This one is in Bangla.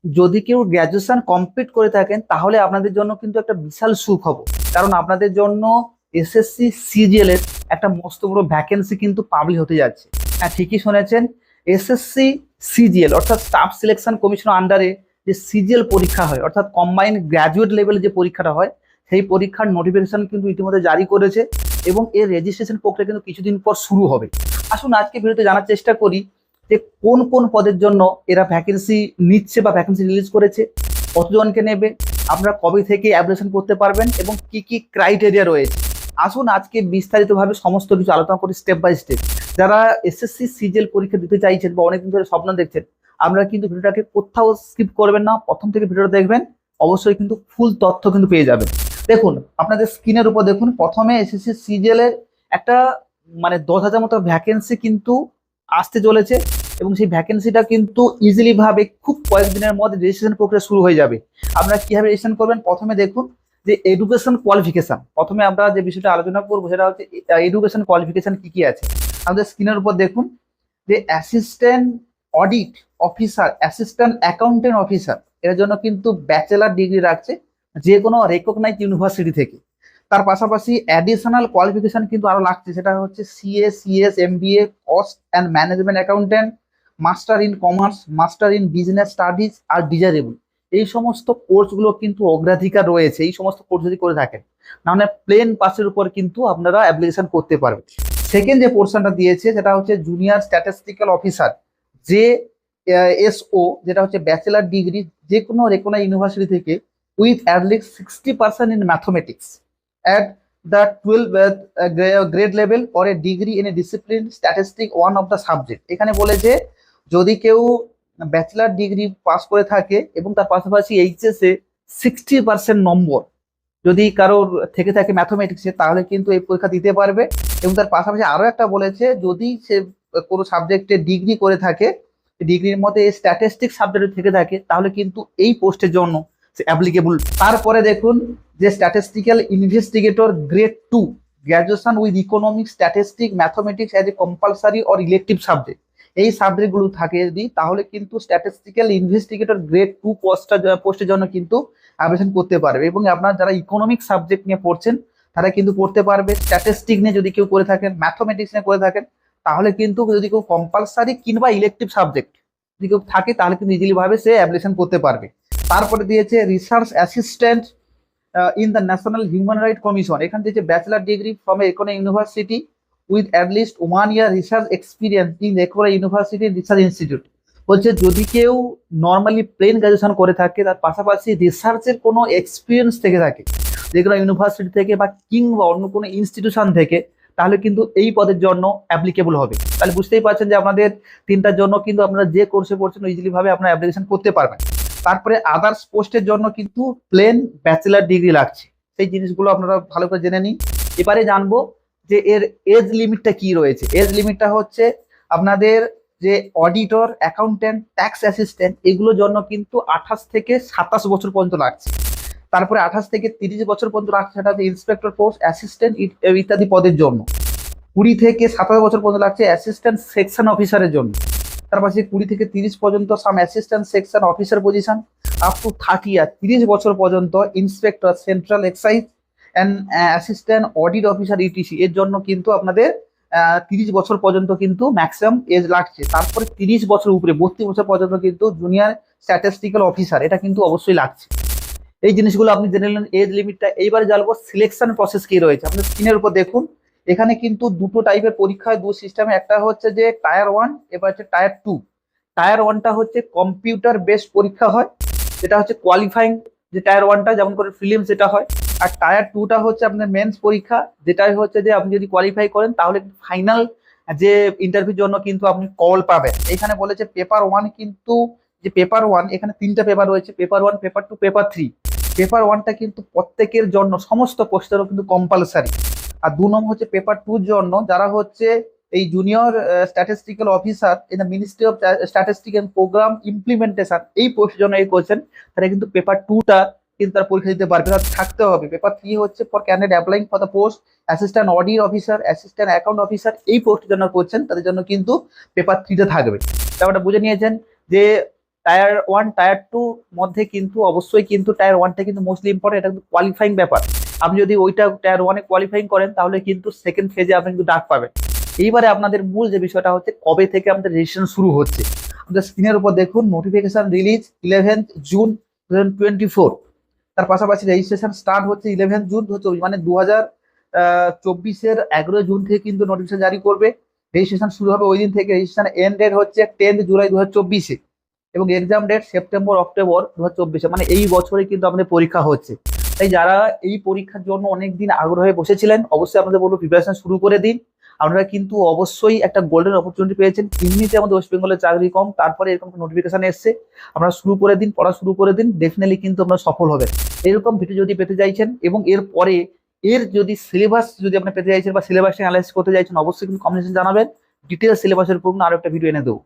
যদি কেউ গ্র্যাজুয়েশন কমপ্লিট করে থাকেন তাহলে আপনাদের জন্য কিন্তু একটা বিশাল সুখবর। কারণ আপনাদের জন্য এসএসসি সিজিএল এর একটা মস্ত বড় ভ্যাকেন্সি কিন্তু পাবলিক হতে যাচ্ছে। হ্যাঁ, ঠিকই শুনেছেন। এসএসসি সিজিএল অর্থাৎ স্টাফ সিলেকশন কমিশনের আন্ডারে যে সিজিএল পরীক্ষা হয়, অর্থাৎ কম্বাইন্ড গ্র্যাজুয়েট লেভেলে যে পরীক্ষাটা হয়, সেই পরীক্ষার নোটিফিকেশন কিন্তু ইতিমধ্যে জারি করেছে এবং এর রেজিস্ট্রেশন প্রক্রিয়া কিন্তু কিছুদিন পর শুরু হবে। আসুন আজকে ভিডিওতে জানার চেষ্টা করি যে কোন কোন পদের জন্য এরা ভ্যাকেন্সি নিচ্ছে বা ভ্যাকেন্সি রিলিজ করেছে, কতজনকে নেবে, আপনারা কবে থেকে অ্যাপ্লিকেশন করতে পারবেন এবং কি কি ক্রাইটেরিয়া রয়েছে। আসুন আজকে বিস্তারিতভাবে সমস্ত কিছু আলোচনা করি স্টেপ বাই স্টেপ। যারা এসএসসি সিজিএল পরীক্ষা দিতে চাইছেন বা অনেকদিন ধরে স্বপ্ন দেখছেন, আপনারা কিন্তু ভিডিওটাকে কোথাও স্কিপ করবেন না, প্রথম থেকে ভিডিওটা দেখবেন, অবশ্যই কিন্তু ফুল তথ্য কিন্তু পেয়ে যাবেন। দেখুন আপনাদের স্ক্রিনের উপর দেখুন, প্রথমে এসএসসি সিজিএল এর একটা 10,000 মতো ভ্যাকেন্সি কিন্তু আসতে চলেছে এবং সেই ভ্যাকেন্সিটা কিন্তু ইজিলি ভাবে খুব কয়েকদিনের মধ্যে রেজিস্ট্রেশন প্রক্রিয়া শুরু হয়ে যাবে। আপনারা কিভাবে রেজিস্ট্রেশন করবেন, প্রথমে দেখুন যে এডুকেশন কোয়ালিফিকেশন। প্রথমে আমরা যে বিষয়টা আলোচনা করবো সেটা হচ্ছে এডুকেশন কোয়ালিফিকেশন কি কি আছে। আমাদের স্ক্রিনের উপর দেখুন যে assistant audit officer, assistant accountant officer, এর জন্য কিন্তু ব্যাচেলার ডিগ্রি রাখছে যে কোনো রেকগনাইজ ইউনিভার্সিটি থেকে। তার পাশাপাশি অ্যাডিশনাল কোয়ালিফিকেশন কিন্তু আরো লাগছে, সেটা হচ্ছে CA, CS, MBA, cost and management accountant, master in commerce, master in business studies আর ডিজারেবল। এই সমস্ত কোর্সগুলো কিন্তু অগ্রাধিকার রয়েছে। এই সমস্ত কোর্স যদি করে থাকেন, নাহলে প্লেন পাসের উপর কিন্তু আপনারা অ্যাপ্লিকেশন করতে পারবেন। সেকেন্ড যে পোর্শনটা দিয়েছে সেটা হচ্ছে জুনিয়র স্ট্যাটিস্টিক্যাল অফিসার, যে এসও, যেটা হচ্ছে ব্যাচেলার ডিগ্রি যে কোনো রেকগনাইজ ইউনিভার্সিটি থেকে with at least 60% in mathematics at the 12th grade level or a degree in a discipline statistic one of the subject। এখানে বলে যে যদি কেউ ব্যাচেলার ডিগ্রি পাস করে থাকে এবং তার পাশাপাশি এইচএস এ 60% নম্বর যদি কারোর থেকে থাকে ম্যাথমেটিক্সে, তাহলে কিন্তু এই পরীক্ষা দিতে পারবে। এবং তার পাশাপাশি আরো একটা বলেছে, যদি সে কোনো সাবজেক্টে ডিগ্রি করে থাকে, ডিগ্রির মধ্যে স্ট্যাটিস্টিক্স সাবজেক্ট থেকে থাকে, তাহলে কিন্তু এই পোস্টের জন্য অ্যাপ্লিকেবল। তারপরে দেখুন যে statistical investigator grade 2, graduation with economic, statistic, mathematics as a compulsory or elective subject, এই সাবজেক্টগুলো থাকে যদি, তাহলে কিন্তু স্ট্যাটিস্টিক্যাল ইনভেস্টিগেটর গ্রেড 2 পোস্টের জন্য কিন্তু আবেদন করতে পারবে। এবং আপনার যারা ইকোনমিক সাবজেক্ট নিয়ে পড়ছেন তারা কিন্তু পড়তে পারবে। স্ট্যাটিস্টিক নিয়ে যদি কেউ করে থাকেন, ম্যাথমেটিক্স নিয়ে করে থাকেন, তাহলে কিন্তু যদি কেউ কম্পালসারি কিংবা ইলেকটিভ সাবজেক্ট যদি কেউ থাকে, তাহলে কিন্তু ইজিলি ভাবে সে অ্যাপ্লিকেশন করতে পারবে। তারপরে দিয়েছে research assistant in the national human right commission. এখান থেকে bachelor degree from a university with at least 1 year research experience in university research institute. বলছে যদি কেউ নর্মালি প্লেন গ্রাজুয়েশন করে থাকে, তার পাশাপাশি রিসার্চের কোনো এক্সপিরিয়েন্স থেকে থাকে যে কোনো ইউনিভার্সিটি থেকে বা কিংবা অন্য কোনো ইনস্টিটিউশন থেকে, তাহলে কিন্তু এই পদের জন্য অ্যাপ্লিকেবল হবে। তাহলে বুঝতেই পারছেন যে আপনাদের তিনটার জন্য কিন্তু আপনারা যে কোর্সে পড়ছেন ইজিলি ভাবে আপনারা অ্যাপ্লিকেশন করতে পারবেন। তারপরে আদার্স পোস্টের জন্য কিন্তু প্লেন ব্যাচেলার ডিগ্রি লাগছে। সেই জিনিসগুলো আপনারা ভালো করে জেনে নিন। এবারে জানবো যে এর এজ লিমিটটা কি রয়েছে। এজ লিমিটটা হচ্ছে আপনাদের যে অডিটর, অ্যাকাউন্টেন্ট, ট্যাক্স অ্যাসিস্ট্যান্ট, এগুলোর জন্য কিন্তু 28 থেকে 27 বছর পর্যন্ত লাগছে। তারপরে 28 থেকে 30 বছর পর্যন্ত লাগছে, সেটা হচ্ছে ইন্সপেক্টর পোস্ট, অ্যাসিস্ট্যান্ট ইত্যাদি পদের জন্য। 20 থেকে 27 বছর পর্যন্ত লাগছে অ্যাসিস্ট্যান্ট সেকশন অফিসারের জন্য। তার পাশে 20 থেকে 30 পর্যন্ত some assistant section officer position, up to 30 year 30 বছর পর্যন্ত inspector central excise and assistant audit officer ETC, এর জন্য কিন্তু আপনাদের 30 বছর পর্যন্ত কিন্তু ম্যাক্সিমাম এজ লাগছে। তারপরে 30 বছর উপরে 32 বছর পর্যন্ত কিন্তু জুনিয়র স্ট্যাটিস্টিক্যাল অফিসার, এটা কিন্তু অবশ্যই লাগছে। এই জিনিসগুলো আপনি জেনে নিলেন এজ লিমিটটা। এইবার জানবো সিলেকশন প্রসেস কি রয়েছে। আপনি স্ক্রিনের উপর দেখুন, এখানে কিন্তু দুটো টাইপের পরীক্ষা হয়, দু সিস্টেমে। একটা হচ্ছে যে টায়ার 1, এবার হচ্ছে টায়ার 2। টায়ার 1টা হচ্ছে কম্পিউটার বেসড পরীক্ষা হয়, যেটা হচ্ছে কোয়ালিফাইং যে টায়ার 1টা যেমন করে ফিলিমস যেটা হয়। আর টায়ার 2টা হচ্ছে আপনার মেন্স পরীক্ষা, যেটাই হচ্ছে যে আপনি যদি কোয়ালিফাই করেন তাহলে ফাইনাল যে ইন্টারভিউর জন্য কিন্তু আপনি কল পাবেন। এখানে বলেছে পেপার 1 কিন্তু, যে পেপার 1 এখানে 3টা পেপার রয়েছে, পেপার 1, পেপার 2, পেপার 3। পেপার 1টা কিন্তু প্রত্যেকের জন্য সমস্ত পোস্টেরও কিন্তু কম্পালসারি। আর 2 নম্বর হচ্ছে পেপার 2 জন্য যারা হচ্ছে এই junior statistical officer in the ministry of statistic and programme implementation, এই পোস্টের জন্য এই কোশ্চেন, তারা কিন্তু পেপার 2টা কিন্তু তারা পরীক্ষা দিতে পারবে, তার থাকতে হবে। পেপার 3 হচ্ছে for candidate applying for the post assistant audit officer, assistant account officer, এই পোস্টের জন্য কোশ্চেন, তাদের জন্য কিন্তু পেপার 3টা থাকবে। ব্যাপারটা বুঝে নিয়েছেন যে টায়ার 1 টায়ার 2 মধ্যে কিন্তু অবশ্যই কিন্তু টায়ার 1টা কিন্তু মোস্টলি ইম্পর্টেন্ট, এটা কিন্তু কোয়ালিফাইং ব্যাপার। আপনি যদি ওইটা টায়ার 1-এ কোয়ালিফাইং করেন তাহলে কিন্তু সেকেন্ড ফেজে আপনি কিন্তু ডাক পাবেন। এইবারে আপনাদের মূল যে বিষয়টা হচ্ছে কবে থেকে আমাদের রেজিস্ট্রেশন শুরু হচ্ছে। আমাদের স্ক্রিনের উপর দেখুন নোটিফিকেশন রিলিজ 11 জুন 2024। তার পাশাপাশি রেজিস্ট্রেশন স্টার্ট হচ্ছে 11 জুন 2024, মানে 2024-এর 11 জুন থেকে কিন্তু নোটিফিকেশন জারি করবে। রেজিস্ট্রেশন শুরু হবে ওই দিন থেকে। রেজিস্ট্রেশন এন্ড ডেট হচ্ছে 10 জুলাই 2024-এ এবং এক্সাম ডেট সেপ্টেম্বর অক্টোবর 2024-এ, মানে এই বছরে কিন্তু আমাদের পরীক্ষা হচ্ছে। তাই যারা এই পরীক্ষার জন্য অনেকদিন আগ্রহে বসেছিলেন অবশ্যই আপনাদের বলবো প্রিপারেশন শুরু করে দিন। আপনারা কিন্তু অবশ্যই একটা গোল্ডেন অপরচুনিটি পেয়েছেন। এমনিতে আমাদের ওয়েস্ট বেঙ্গলের চাকরি কম, তারপরে এরকম নোটিফিকেশন এসছে, আপনারা শুরু করে দিন, পড়া শুরু করে দিন, ডেফিনেটলি কিন্তু আপনারা সফল হবেন। এরকম ভিডিও যদি পেতে চাইছেন এবং এর পরে এর যদি সিলেবাস যদি আপনি পেতে চাইছেন বা সিলেবাসটা অ্যানালাইসিস করতে চাইছেন অবশ্যই কিন্তু কমেন্টে জানাবেন। ডিটেলস সিলেবাসের উপর আরো একটা ভিডিও এনে দেবো।